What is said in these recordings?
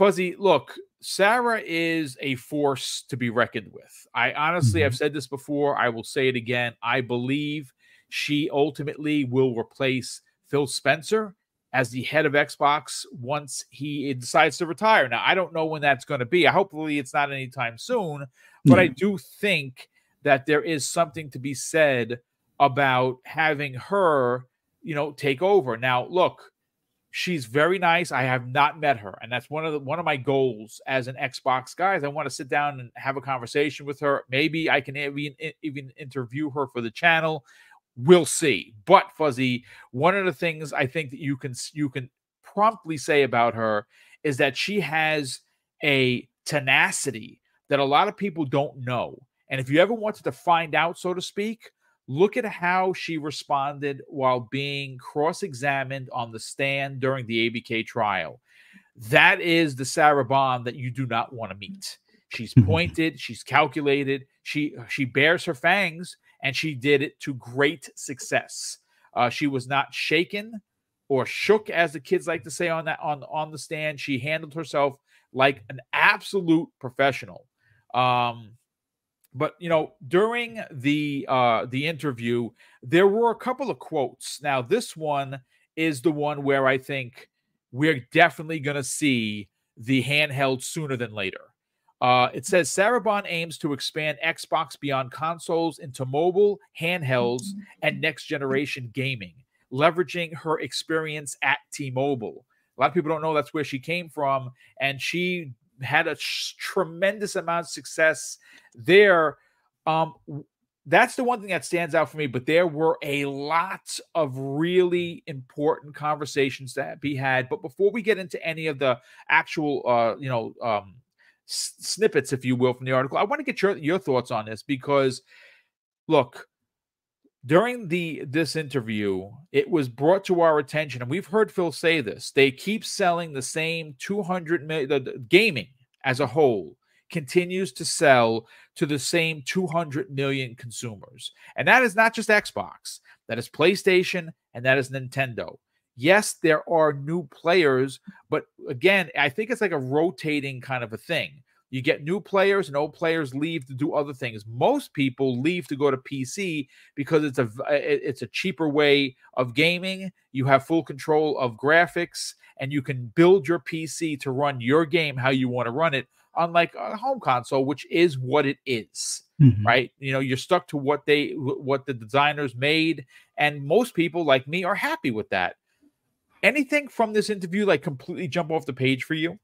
Fuzzy, look, Sarah is a force to be reckoned with. I honestly, I've said this before. I will say it again. I believe she ultimately will replace Phil Spencer as the head of Xbox once he decides to retire. Now, I don't know when that's going to be. Hopefully it's not anytime soon, but I do think that there is something to be said about having her, take over. Now, look, she's very nice. I have not met her, and that's one of my goals as an Xbox guy. Is I want to sit down and have a conversation with her. Maybe I can even interview her for the channel. We'll see. But Fuzzy, one of the things I think that you can promptly say about her is that she has a tenacity that a lot of people don't know. And if you ever wanted to find out, so to speak, look at how she responded while being cross-examined on the stand during the ABK trial. That is the Sarah Bond that you do not want to meet. She's pointed, she's calculated, she bears her fangs, and she did it to great success. She was not shaken or shook, as the kids like to say on the stand. She handled herself like an absolute professional. But during the interview, there were a couple of quotes. Now, this one is the one where I think we're definitely going to see the handheld sooner than later. It says Sarah Bond aims to expand Xbox beyond consoles into mobile, handhelds, and next generation gaming, leveraging her experience at T-Mobile. A lot of people don't know that's where she came from, and she had a tremendous amount of success there. That's the one thing that stands out for me, but there were a lot of really important conversations to be had. But before we get into any of the actual, snippets, if you will, from the article, I want to get your thoughts on this, because look, during this interview, it was brought to our attention, and we've heard Phil say this, they keep selling the same 200 million. The gaming as a whole continues to sell to the same 200 million consumers. And that is not just Xbox. That is PlayStation, and that is Nintendo. Yes, there are new players, but again, I think it's like a rotating kind of a thing. You get new players, and old players leave to do other things. Most people leave to go to PC because it's a cheaper way of gaming. You have full control of graphics, and you can build your PC to run your game how you want to run it, unlike a home console, which is what it is, right? You're stuck to what the designers made, and most people like me are happy with that. Anything from this interview like completely jump off the page for you?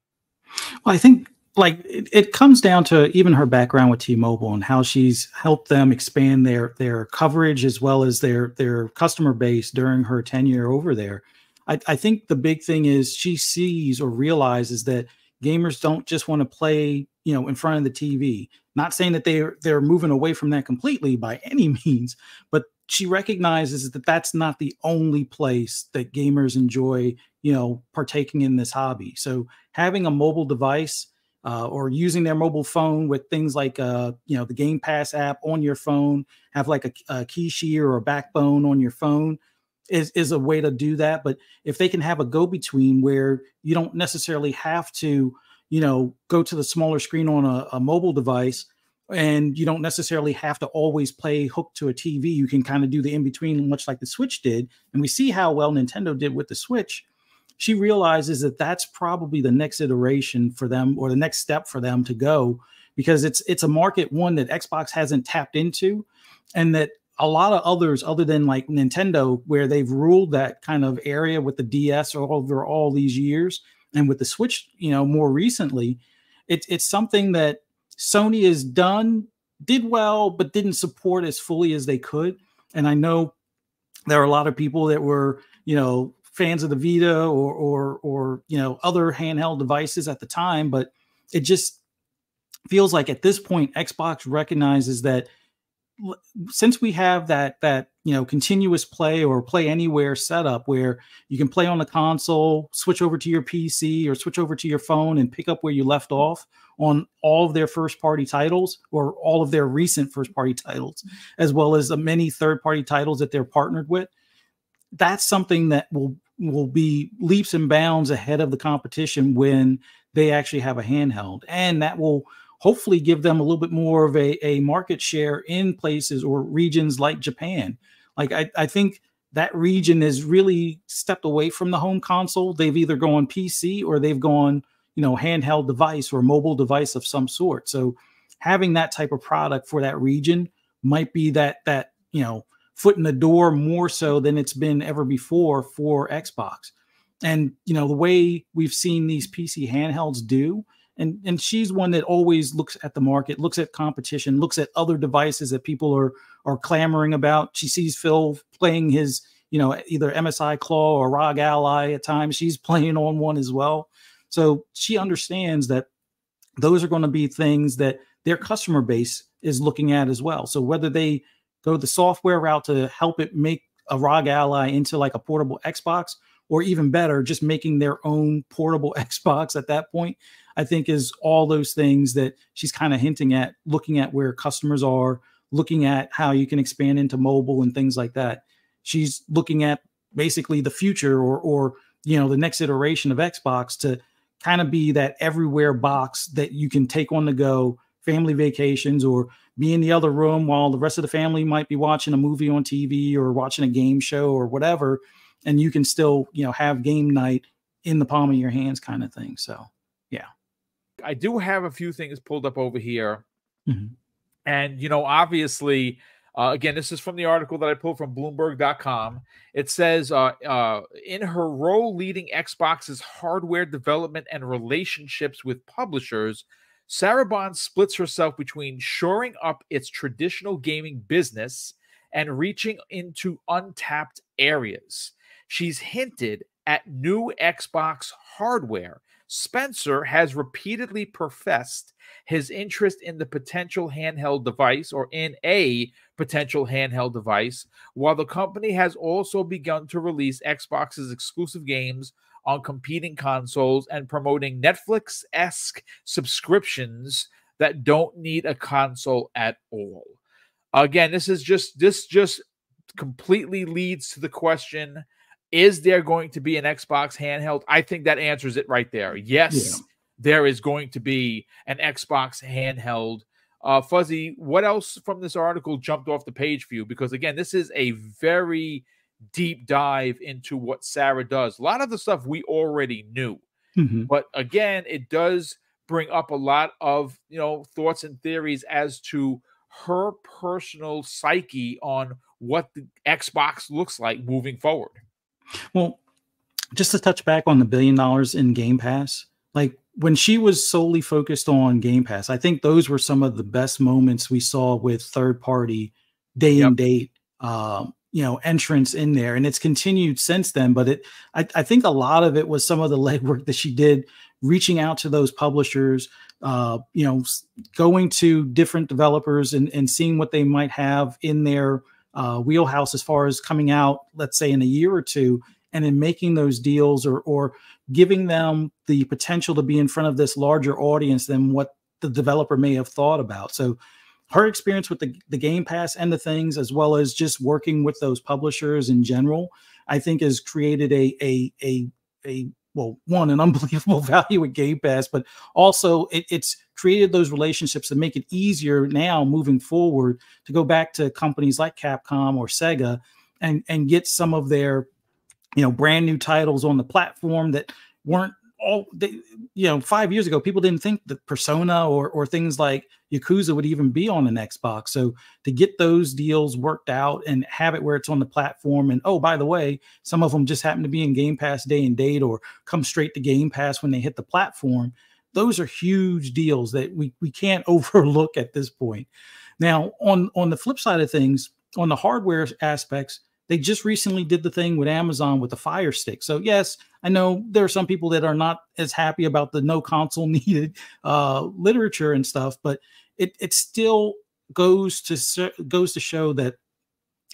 Well, I think it comes down to even her background with T-Mobile and how she's helped them expand their coverage as well as their customer base during her tenure over there. I think the big thing is she sees or realizes that gamers don't just want to play, in front of the TV. Not saying that they're moving away from that completely by any means, but she recognizes that that's not the only place that gamers enjoy, partaking in this hobby. So having a mobile device or using their mobile phone with things like, the Game Pass app on your phone, have like a key shear or a backbone on your phone is a way to do that. But if they can have a go-between where you don't necessarily have to, go to the smaller screen on a mobile device, and you don't necessarily have to always play hooked to a TV. You can kind of do the in-between, much like the Switch did. And we see how well Nintendo did with the Switch. She realizes that that's probably the next iteration for them, or the next step for them to go, because it's a market, one, that Xbox hasn't tapped into, and that a lot of others other than like Nintendo, where they've ruled that kind of area with the DS over all these years, and with the Switch, more recently, it's something that Sony did well, but didn't support as fully as they could. And I know there are a lot of people that were, fans of the Vita or other handheld devices at the time, but it just feels like at this point, Xbox recognizes that since we have that continuous play or play anywhere setup where you can play on the console, switch over to your PC or switch over to your phone and pick up where you left off on all of their first party titles, or all of their recent first party titles, as well as the many third party titles that they're partnered with, that's something that will be leaps and bounds ahead of the competition when they actually have a handheld, and that will hopefully give them a little bit more of a market share in places or regions like Japan. Like I think that region has really stepped away from the home console. They've either gone PC or they've gone, handheld device or mobile device of some sort. So having that type of product for that region might be that foot in the door more so than it's been ever before for Xbox. And the way we've seen these PC handhelds do, and she's one that always looks at the market, looks at competition, looks at other devices that people are clamoring about. She sees Phil playing his, either MSI Claw or ROG Ally at times. She's playing on one as well. So she understands that those are going to be things that their customer base is looking at as well. So whether they go the software route to help it make a ROG Ally into like a portable Xbox, or even better, just making their own portable Xbox at that point, I think is all those things that she's kind of hinting at, looking at where customers are, looking at how you can expand into mobile and things like that. She's looking at basically the future or the next iteration of Xbox to kind of be that everywhere box that you can take on the go, family vacations, or be in the other room while the rest of the family might be watching a movie on TV or watching a game show or whatever. And you can still, have game night in the palm of your hands kind of thing. So, yeah. I do have a few things pulled up over here. Mm-hmm. And, obviously, again, this is from the article that I pulled from Bloomberg.com. It says, in her role leading Xbox's hardware development and relationships with publishers, Sarah Bond splits herself between shoring up its traditional gaming business and reaching into untapped areas. She's hinted at new Xbox hardware. Spencer has repeatedly professed his interest in the potential handheld device, or in a potential handheld device, while the company has also begun to release Xbox's exclusive games on competing consoles and promoting Netflix-esque subscriptions that don't need a console at all. Again, this just completely leads to the question, is there going to be an Xbox handheld? I think that answers it right there. Yes, there is going to be an Xbox handheld. Fuzzy, what else from this article jumped off the page for you? Because, again, this is a very deep dive into what Sarah does. A lot of the stuff we already knew. Mm-hmm. But, again, it does bring up a lot of, thoughts and theories as to her personal psyche on what the Xbox looks like moving forward. Well, just to touch back on the $1 billion in Game Pass, like when she was solely focused on Game Pass, I think those were some of the best moments we saw with third party day and date, entrance in there. And it's continued since then. But I think a lot of it was some of the legwork that she did, reaching out to those publishers, going to different developers and seeing what they might have in their wheelhouse as far as coming out, let's say in a year or two, and in making those deals or giving them the potential to be in front of this larger audience than what the developer may have thought about. So her experience with the Game Pass and the things, as well as just working with those publishers in general, I think has created an unbelievable value with Game Pass, but also it's created those relationships that make it easier now moving forward to go back to companies like Capcom or Sega and get some of their, brand new titles on the platform that weren't 5 years ago, people didn't think that Persona or things like Yakuza would even be on an Xbox. So to get those deals worked out and have it where it's on the platform, and oh, by the way, some of them just happen to be in Game Pass day and date or come straight to Game Pass when they hit the platform. Those are huge deals that we can't overlook at this point. Now, on the flip side of things, on the hardware aspects, they just recently did the thing with Amazon with the Fire Stick. So yes, I know there are some people that are not as happy about the no console needed literature and stuff, but it still goes to show that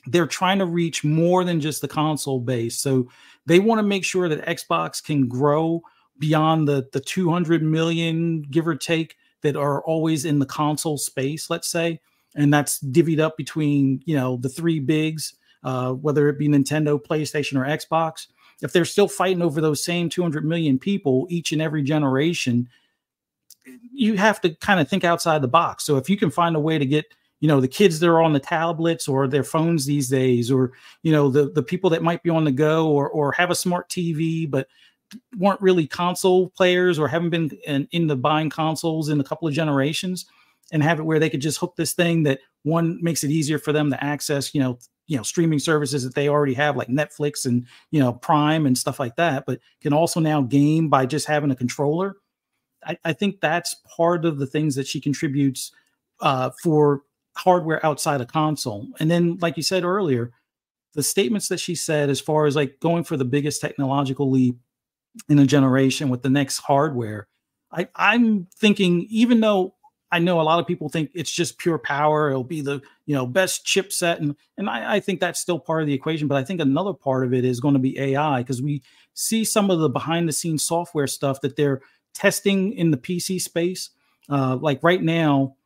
they're trying to reach more than just the console base. So they want to make sure that Xbox can grow beyond the 200 million, give or take, that are always in the console space, let's say. And that's divvied up between, the three bigs, whether it be Nintendo, PlayStation, or Xbox. if they're still fighting over those same 200 million people each and every generation, you have to kind of think outside the box. So if you can find a way to get, the kids that are on the tablets or their phones these days, or, the people that might be on the go or have a smart TV, but weren't really console players or haven't been into buying consoles in a couple of generations, and have it where they could just hook this thing that, one, makes it easier for them to access, streaming services that they already have, like Netflix and, Prime and stuff like that, but can also now game by just having a controller. I think that's part of the things that she contributes for hardware outside of console. And then, like you said earlier, the statements that she said, as far as like going for the biggest technological leap in a generation with the next hardware, I'm thinking, even though I know a lot of people think it's just pure power, it'll be the best chipset, and I think that's still part of the equation. But I think another part of it is going to be AI, because we see some of the behind the scenes software stuff that they're testing in the PC space. Like right now,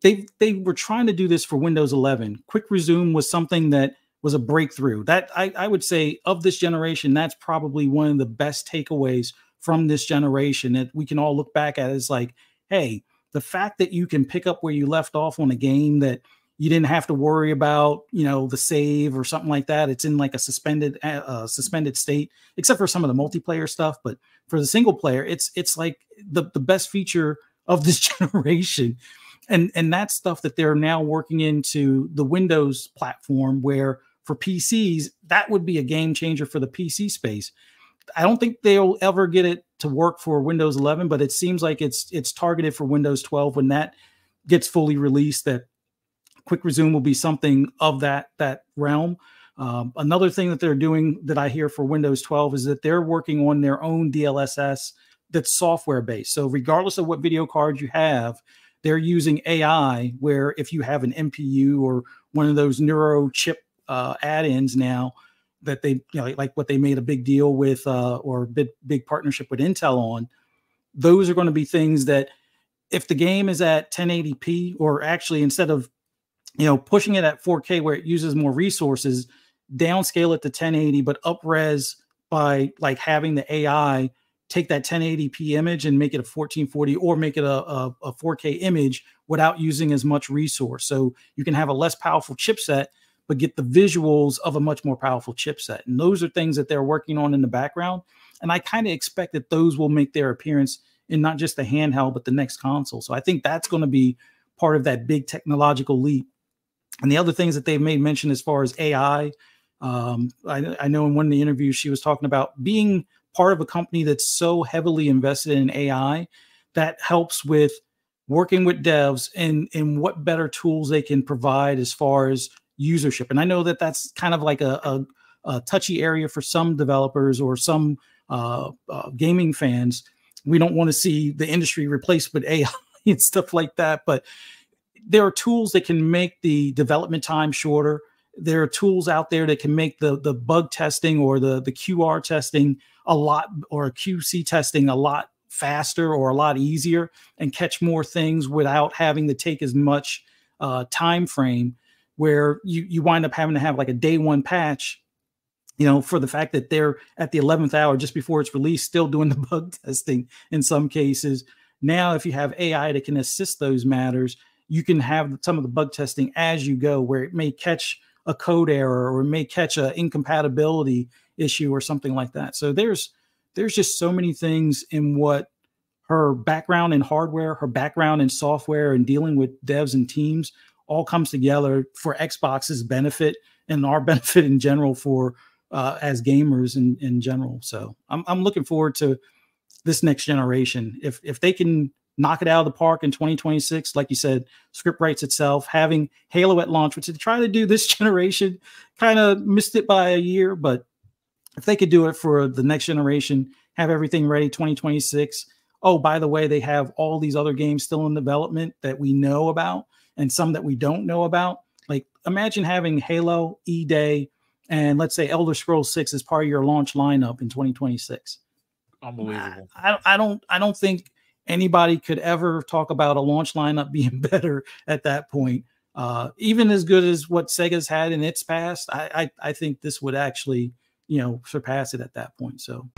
they were trying to do this for Windows 11. Quick Resume was something that was a breakthrough. That I would say, of this generation, that's probably one of the best takeaways from this generation that we can all look back at. Is like, hey, the fact that you can pick up where you left off on a game, that you didn't have to worry about, the save or something like that. It's in like a suspended state, except for some of the multiplayer stuff. But for the single player, it's like the best feature of this generation. And that's stuff that they're now working into the Windows platform, where for PCs, that would be a game changer for the PC space. I don't think they'll ever get it to work for Windows 11, but it seems like it's targeted for Windows 12 when that gets fully released. That Quick Resume will be something of that realm. Another thing that they're doing that I hear for Windows 12 is that they're working on their own DLSS that's software based. So regardless of what video card you have, they're using AI, where if you have an MPU or one of those neuro chip add-ins now, that they, like what they made a big deal with, or big partnership with Intel on, those are going to be things that, if the game is at 1080p, or actually instead of, pushing it at 4K where it uses more resources, downscale it to 1080, but up-res by like having the AI take that 1080p image and make it a 1440, or make it a 4K image without using as much resource. So you can have a less powerful chipset, but get the visuals of a much more powerful chipset. And those are things that they're working on in the background. And I kind of expect that those will make their appearance in not just the handheld, but the next console. So I think that's going to be part of that big technological leap. And the other things that they've made mention as far as AI, I know in one of the interviews she was talking about being part of a company that's so heavily invested in AI that helps with working with devs and what better tools they can provide as far as usership. And I know that that's kind of like a touchy area for some developers or some gaming fans. We don't want to see the industry replaced with AI and stuff like that, but there are tools that can make the development time shorter. There are tools out there that can make the bug testing or the QR testing a lot, or QC testing a lot faster or a lot easier, and catch more things without having to take as much time frame, where you wind up having to have like a day one patch, for the fact that they're at the 11th hour just before it's released, still doing the bug testing in some cases. Now, if you have AI that can assist those matters, you can have some of the bug testing as you go, where it may catch a code error or it may catch an incompatibility issue or something like that. So there's just so many things in what her background in hardware, her background in software, and dealing with devs and teams all comes together for Xbox's benefit and our benefit in general for as gamers in general. So I'm looking forward to this next generation. If they can knock it out of the park in 2026, like you said, script writes itself, having Halo at launch, which they try to do this generation, kind of missed it by a year, but if they could do it for the next generation, have everything ready 2026. Oh, by the way, they have all these other games still in development that we know about and some that we don't know about. Like, imagine having Halo, E-Day, and let's say Elder Scrolls 6 as part of your launch lineup in 2026. Unbelievable. I don't think anybody could ever talk about a launch lineup being better at that point. Even as good as what Sega's had in its past, I think this would actually surpass it at that point. So